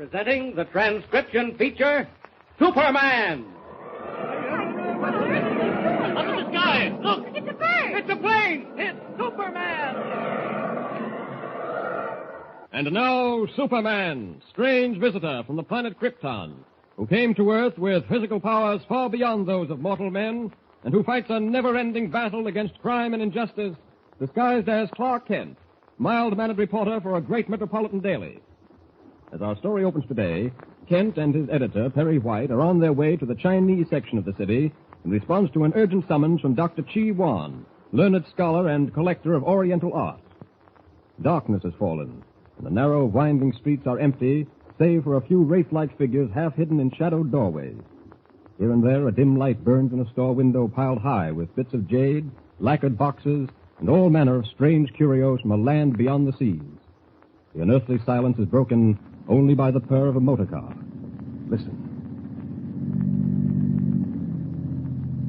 Presenting the transcription feature, Superman. Up in the sky! Look! It's a bird! It's a plane! It's Superman! And now, Superman, strange visitor from the planet Krypton, who came to Earth with physical powers far beyond those of mortal men, and who fights a never-ending battle against crime and injustice, disguised as Clark Kent, mild-mannered reporter for a great metropolitan daily. As our story opens today, Kent and his editor, Perry White, are on their way to the Chinese section of the city in response to an urgent summons from Dr. Chi Wan, learned scholar and collector of Oriental art. Darkness has fallen, and the narrow, winding streets are empty, save for a few wraith-like figures half hidden in shadowed doorways. Here and there, a dim light burns in a store window piled high with bits of jade, lacquered boxes, and all manner of strange curios from a land beyond the seas. The unearthly silence is broken only by the purr of a motor car. Listen.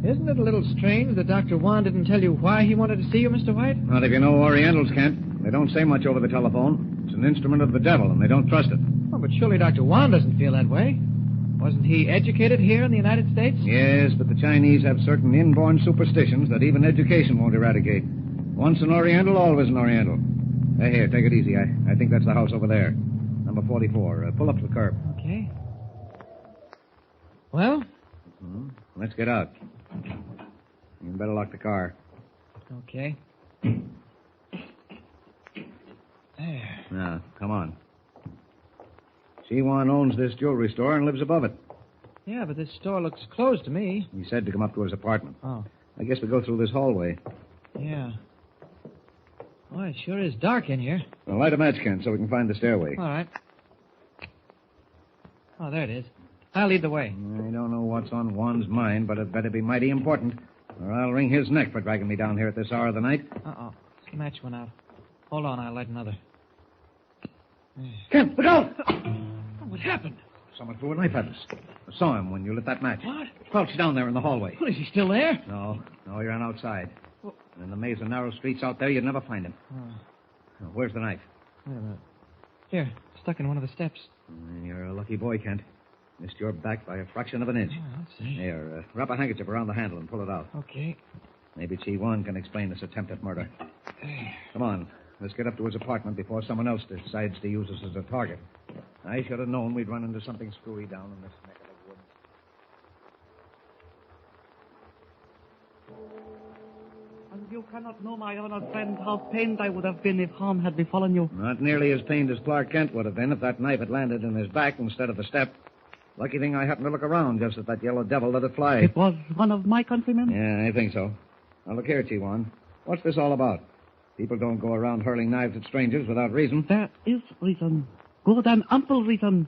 Isn't it a little strange that Dr. Wan didn't tell you why he wanted to see you, Mr. White? Not if you know Orientals, Kent. They don't say much over the telephone. It's an instrument of the devil, and they don't trust it. Oh, but surely Dr. Wan doesn't feel that way. Wasn't he educated here in the United States? Yes, but the Chinese have certain inborn superstitions that even education won't eradicate. Once an Oriental, always an Oriental. Here, take it easy. I think that's the house over there. Number 44. Pull up to the curb. Okay. Well? Let's get out. You better lock the car. Okay. There. Now, come on. Siwan owns this jewelry store and lives above it. Yeah, but this store looks closed to me. He said to come up to his apartment. Oh. I guess we go through this hallway. Yeah. Boy, it sure is dark in here. Well, light a match, Kent, so we can find the stairway. All right. Oh, there it is. I'll lead the way. I don't know what's on Juan's mind, but it better be mighty important, or I'll wring his neck for dragging me down here at this hour of the night. Uh-oh. The match went out. Hold on, I'll light another. Kent, look out! What happened? Someone threw a knife at us. I saw him when you lit that match. What? Crouched down there in the hallway. What, is he still there? No, he ran outside. And in the maze of narrow streets out there, you'd never find him. Oh. Now, where's the knife? Wait a minute. Here, stuck in one of the steps. You're a lucky boy, Kent. Missed your back by a fraction of an inch. Oh, let's see. Here, wrap a handkerchief around the handle and pull it out. Okay. Maybe Chi Wan can explain this attempt at murder. Come on. Let's get up to his apartment before someone else decides to use us as a target. I should have known we'd run into something screwy down in this neck of the woods. And you cannot know, my honored friend, how pained I would have been if harm had befallen you. Not nearly as pained as Clark Kent would have been if that knife had landed in his back instead of the step. Lucky thing I happened to look around just as that yellow devil let it fly. It was one of my countrymen? Yeah, I think so. Now, look here, Chi Wan. What's this all about? People don't go around hurling knives at strangers without reason. There is reason. Good and ample reason.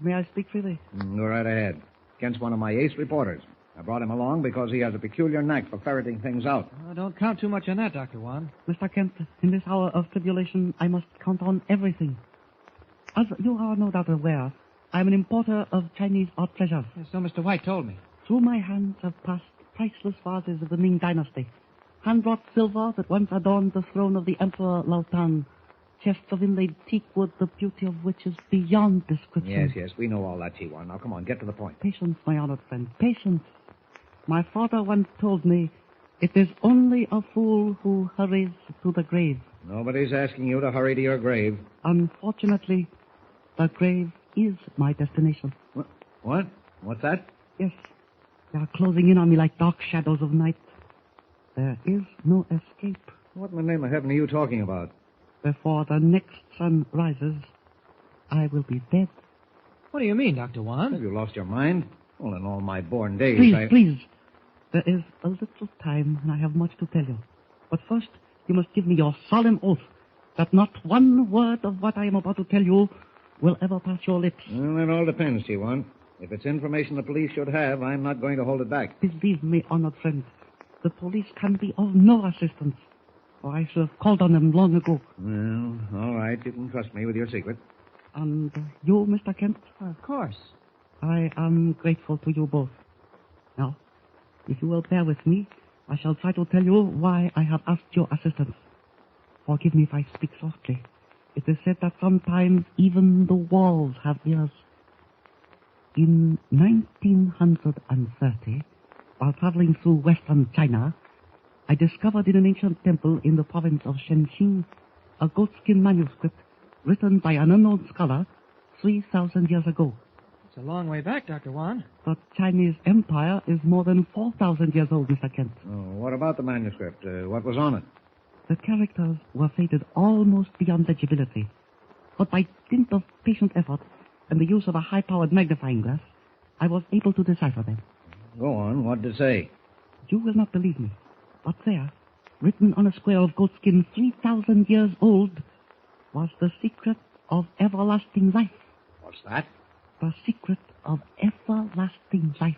May I speak freely? Go right ahead. Kent's one of my ace reporters. I brought him along because he has a peculiar knack for ferreting things out. Don't count too much on that, Dr. Wan. Mr. Kent, in this hour of tribulation, I must count on everything. As you are no doubt aware, I am an importer of Chinese art treasures. So Mr. White told me. Through my hands have passed priceless vases of the Ming Dynasty, hand-wrought silver that once adorned the throne of the Emperor Lao Tan, chests of inlaid teak wood, the beauty of which is beyond description. Yes, we know all that, Chi Wan. Now, come on, get to the point. Patience, my honored friend, patience. My father once told me, it is only a fool who hurries to the grave. Nobody's asking you to hurry to your grave. Unfortunately, the grave is my destination. What? What's that? Yes. They are closing in on me like dark shadows of night. There is no escape. What in the name of heaven are you talking about? Before the next sun rises, I will be dead. What do you mean, Dr. Wan? Have you lost your mind? Well, in all my born days, Please. There is a little time, and I have much to tell you. But first, you must give me your solemn oath that not one word of what I am about to tell you will ever pass your lips. Well, that all depends, Chi Wan. If it's information the police should have, I'm not going to hold it back. Believe me, honored friend, the police can be of no assistance, or I should have called on them long ago. Well, all right, you can trust me with your secret. And you, Mr. Kent? Of course. I am grateful to you both. Now, if you will bear with me, I shall try to tell you why I have asked your assistance. Forgive me if I speak softly. It is said that sometimes even the walls have ears. In 1930, while traveling through western China, I discovered in an ancient temple in the province of Shenzhen a goatskin manuscript written by an unknown scholar 3,000 years ago. It's a long way back, Dr. Wan. The Chinese Empire is more than 4,000 years old, Mr. Kent. Oh, what about the manuscript? What was on it? The characters were faded almost beyond legibility, but by dint of patient effort and the use of a high-powered magnifying glass, I was able to decipher them. Go on. What did it say? You will not believe me, but there, written on a square of goatskin 3,000 years old, was the secret of everlasting life. What's that? The secret of everlasting life.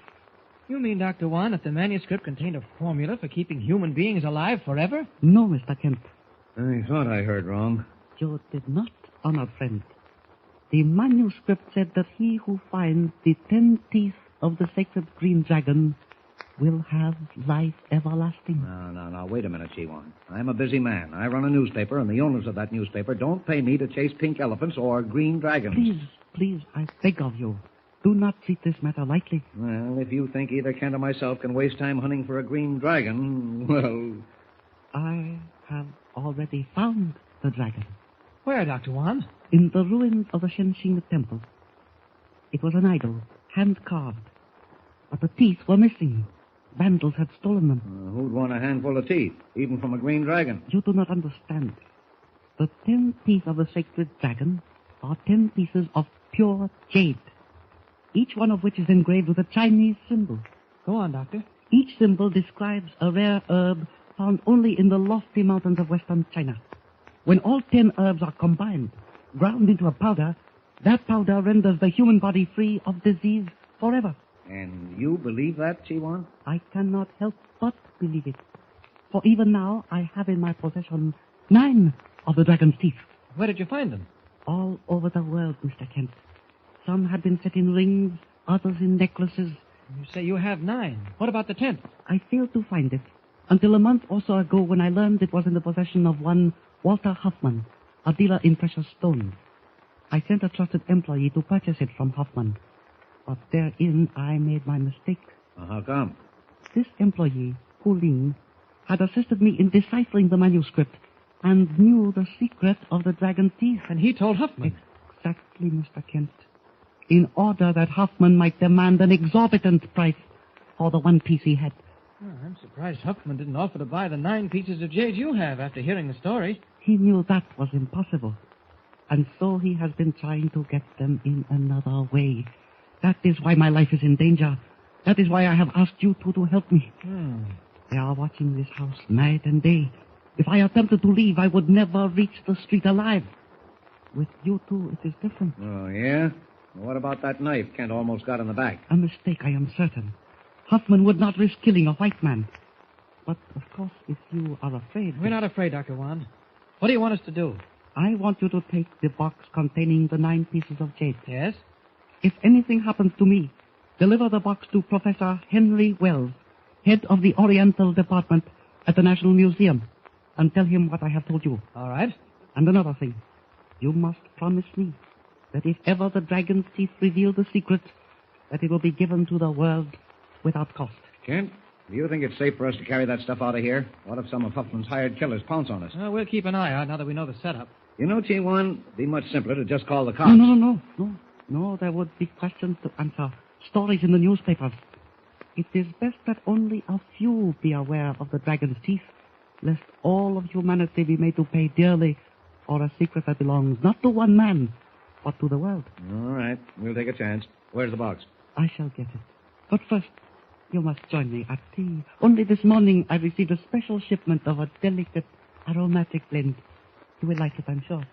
You mean, Dr. Wan, that the manuscript contained a formula for keeping human beings alive forever? No, Mr. Kent. I thought I heard wrong. You did not, honored friend. The manuscript said that he who finds the 10 teeth of the sacred green dragon will have life everlasting. No. Wait a minute, Chiwan. I'm a busy man. I run a newspaper, and the owners of that newspaper don't pay me to chase pink elephants or green dragons. Please, I beg of you, do not treat this matter lightly. Well, if you think either Kent or myself can waste time hunting for a green dragon, well... I have already found the dragon. Where, Dr. Wan? In the ruins of the Shenzhen temple. It was an idol, hand-carved. But the teeth were missing. Vandals had stolen them. Who'd want a handful of teeth, even from a green dragon? You do not understand. The 10 teeth of the sacred dragon are 10 pieces of pure jade, each one of which is engraved with a Chinese symbol. Go on, Doctor. Each symbol describes a rare herb found only in the lofty mountains of western China. When all 10 herbs are combined, ground into a powder, that powder renders the human body free of disease forever. And you believe that, Chiwan? I cannot help but believe it. For even now, I have in my possession 9 of the dragon's teeth. Where did you find them? All over the world, Mr. Kent. Some had been set in rings, others in necklaces. You say you have 9. What about the 10th? I failed to find it until a month or so ago when I learned it was in the possession of one Walter Huffman, a dealer in precious stones. I sent a trusted employee to purchase it from Huffman, but therein I made my mistake. How come? This employee, Hu Ling, had assisted me in deciphering the manuscript and knew the secret of the dragon's teeth. And he told Huffman. Exactly, Mr. Kent. In order that Huffman might demand an exorbitant price for the one piece he had. Oh, I'm surprised Huffman didn't offer to buy the 9 pieces of jade you have after hearing the story. He knew that was impossible. And so he has been trying to get them in another way. That is why my life is in danger. That is why I have asked you two to help me. They are watching this house night and day. If I attempted to leave, I would never reach the street alive. With you two, it is different. Oh, yeah? What about that knife Kent almost got in the back? A mistake, I am certain. Huffman would not risk killing a white man. But, of course, if you are afraid... We're not afraid, Dr. Wan. What do you want us to do? I want you to take the box containing the 9 pieces of jade. Yes? If anything happens to me, deliver the box to Professor Henry Wells, head of the Oriental Department at the National Museum, and tell him what I have told you. All right. And another thing, you must promise me that if ever the dragon's teeth reveal the secret, that it will be given to the world without cost. Kent, do you think it's safe for us to carry that stuff out of here? What if some of Huffman's hired killers pounce on us? We'll keep an eye out now that we know the setup. You know, T1, it'd be much simpler to just call the cops. No, there would be questions to answer, stories in the newspapers. It is best that only a few be aware of the dragon's teeth, lest all of humanity be made to pay dearly for a secret that belongs not to one man, but to the world. All right, we'll take a chance. Where's the box? I shall get it. But first, you must join me at tea. Only this morning I received a special shipment of a delicate, aromatic blend. You will like it, I'm sure.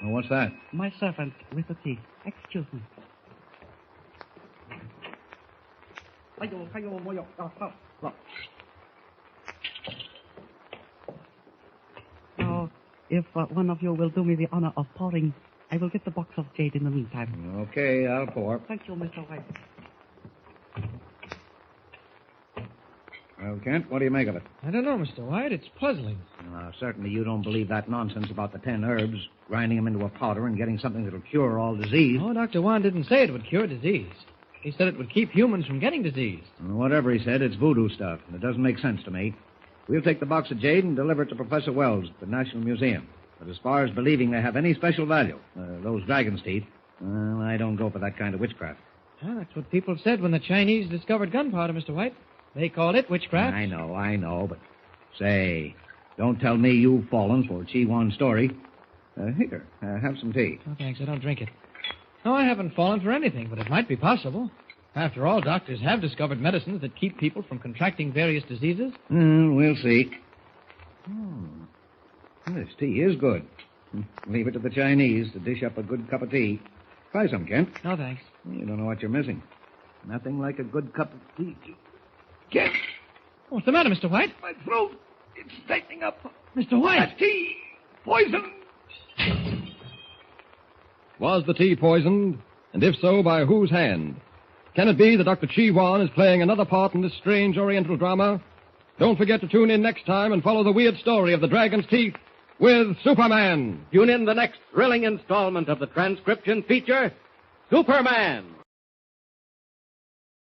Oh, what's that? My servant with the tea. Excuse me. Now, if one of you will do me the honor of pouring, I will get the box of jade in the meantime. Okay, I'll pour. Thank you, Mr. White. Well, Kent, what do you make of it? I don't know, Mr. White. It's puzzling. Certainly you don't believe that nonsense about the 10 herbs, grinding them into a powder and getting something that'll cure all disease. Oh, Dr. Wan didn't say it would cure disease. He said it would keep humans from getting disease. Whatever he said, it's voodoo stuff, and it doesn't make sense to me. We'll take the box of jade and deliver it to Professor Wells at the National Museum. But as far as believing they have any special value, those dragon's teeth, well, I don't go for that kind of witchcraft. Well, that's what people said when the Chinese discovered gunpowder, Mr. White. They called it witchcraft. I know, but say, don't tell me you've fallen for Chi Wan's story. Here, have some tea. Oh, thanks. I don't drink it. No, I haven't fallen for anything, but it might be possible. After all, doctors have discovered medicines that keep people from contracting various diseases. We'll see. This tea is good. Leave it to the Chinese to dish up a good cup of tea. Try some, Kent. No, thanks. You don't know what you're missing. Nothing like a good cup of tea. Kent! What's the matter, Mr. White? My throat. It's tightening up. Mr. White! That tea! Poison! Was the tea poisoned? And if so, by whose hand? Can it be that Dr. Chi Wan is playing another part in this strange Oriental drama? Don't forget to tune in next time and follow the weird story of the dragon's teeth with Superman. Tune in the next thrilling installment of the transcription feature, Superman.